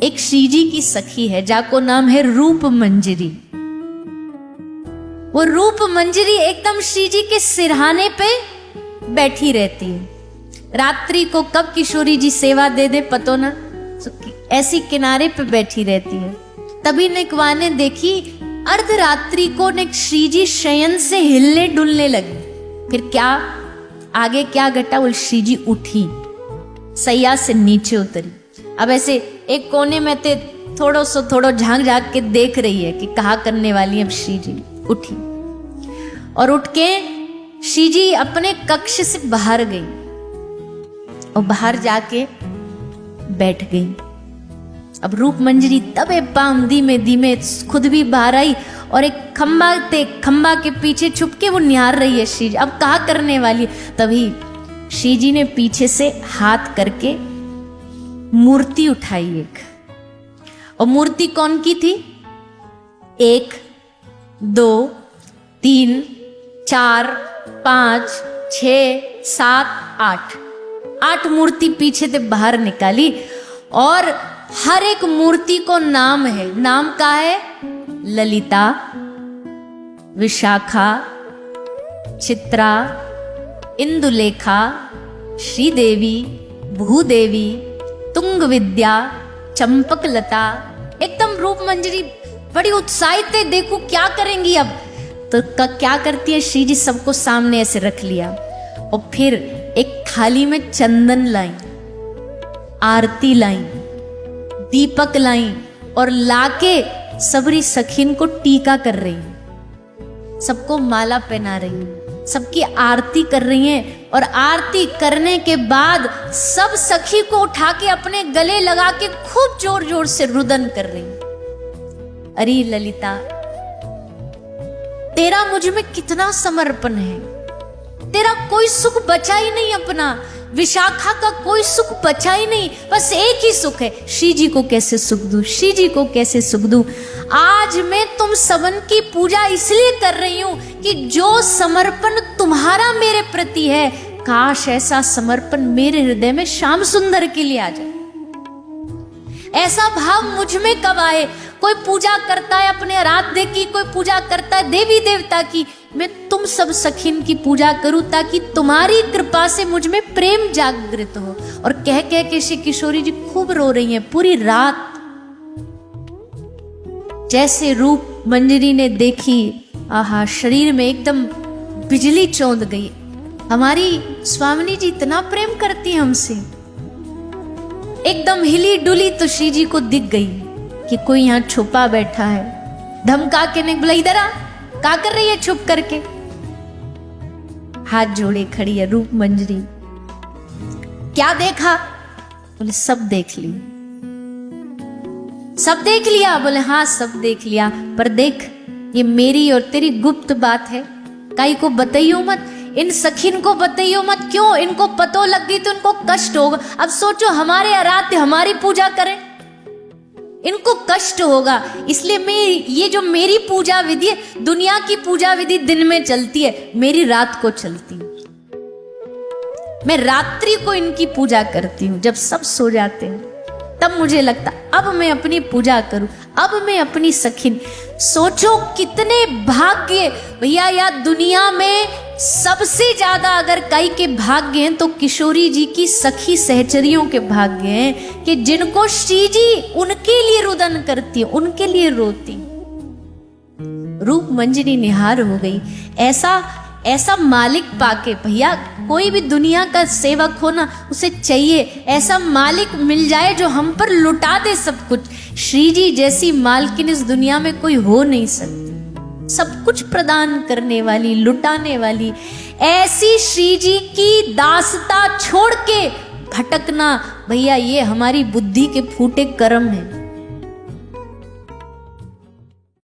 एक श्री जी की सखी है जाको नाम है रूप मंजरी। वो रूप मंजरी एकदम श्री जी के सिरहाने पे बैठी रहती है। रात्रि को कब किशोरी जी सेवा दे दे पतो ना, ऐसी किनारे पे बैठी रहती है। तभी निकवा ने देखी अर्धरात्रि को ने श्री जी शयन से हिलने डुलने लगी। फिर क्या आगे क्या घटा, वो श्री जी उठी, सैया से नीचे उतरी। अब ऐसे एक कोने में ते थोड़ो झांक झांक के देख रही है कि कहा करने वाली है। अब श्री जी उठी और उठ के श्री जी अपने कक्ष से बाहर गई और बाहर जाके बैठ गई। अब रूप मंजरी तबे पाम धीमे धीमे खुद भी बाहर आई और एक खंबा के पीछे छुप के वो निहार रही है श्री जी। अब कहा करने वाली है। तभी श्री जी ने पीछे से हाथ करके मूर्ति उठाई एक, और मूर्ति कौन की थी? 1 2 3 4 5 6 7 8 मूर्ति पीछे से बाहर निकाली और हर एक मूर्ति को नाम है। नाम का है ललिता, विशाखा, चित्रा, इंदुलेखा, श्रीदेवी, भूदेवी, तुंग विद्या, चंपकलता। एकदम रूप मंजरी बड़ी उत्साहित है, देखो क्या करेंगी अब। तो क्या करती है श्री जी, सबको सामने ऐसे रख लिया और फिर एक थाली में चंदन लाई, आरती लाई, दीपक लाई और लाके सबरी सखीन को टीका कर रही है, सबको माला पहना रही है, सबकी आरती कर रही हैं। और आरती करने के बाद सब सखी को उठा के अपने गले लगा के खूब जोर जोर से रुदन कर रही हैं। अरे ललिता, तेरा मुझ में कितना समर्पण है, तेरा कोई सुख बचा ही नहीं अपना। विशाखा का कोई सुख बचा ही नहीं, बस एक ही सुख है, श्री जी को कैसे सुख दूं, श्री जी को कैसे सुख दूं। आज मैं तुम सबन की पूजा इसलिए कर रही हूं कि जो समर्पण तुम्हारा मेरे प्रति है, काश ऐसा समर्पण मेरे हृदय में श्याम सुंदर के लिए आ जाए। ऐसा भाव मुझ में कब आए। कोई पूजा करता है अपने आराध्य की, कोई पूजा करता है देवी देवता की, मैं तुम सब सखीन की पूजा करूं ताकि तुम्हारी कृपा से मुझ में प्रेम जागृत हो। और कह के श्री किशोरी जी खूब रो रही हैं पूरी रात। जैसे रूप मंजरी ने देखी, आहा, शरीर में एकदम बिजली चौंध गई। हमारी स्वामिनी जी इतना प्रेम करती है हमसे। एकदम हिली डुली तो श्री जी को दिख गई कि कोई यहाँ छुपा बैठा है। धमका के ने बोला, इधर आ, क्या कर रही है छुप करके? हाथ जोड़े खड़ी है रूप मंजरी। क्या देखा? बोले सब देख ली। सब देख लिया? बोले हाँ सब देख लिया, पर देख ये मेरी और तेरी गुप्त बात है, काई को बताइयो मत, इन सखीन को बताइयो मत। क्यों? इनको पतो लग गई तो इनको कष्ट होगा। अब सोचो हमारे आराध्य हमारी पूजा करें, इनको कष्ट होगा। इसलिए मैं ये जो मेरी पूजा विधि है, दुनिया की पूजा विधि दिन में चलती है, मेरी रात को चलती है। मैं रात्रि को इनकी पूजा करती हूँ, जब सब सो जाते हैं तब मुझे लगता अब मैं अपनी पूजा करूं, अब मैं अपनी सखीन। सोचो कितने भाग्य भैया, या दुनिया में सबसे ज्यादा अगर कई के भाग्य हैं तो किशोरी जी की सखी सहचरियों के भाग्य हैं कि जिनको श्री जी उनके लिए रुदन करती है, उनके लिए रोती। रूप मंजरी निहार हो गई। ऐसा मालिक पाके, भैया कोई भी दुनिया का सेवक हो ना, उसे चाहिए ऐसा मालिक मिल जाए जो हम पर लुटा दे सब कुछ। श्री जी जैसी मालकिन इस दुनिया में कोई हो नहीं सकती। सब कुछ प्रदान करने वाली, लुटाने वाली, ऐसी श्री जी की दासता छोड़ के भटकना, भैया ये हमारी बुद्धि के फूटे कर्म है।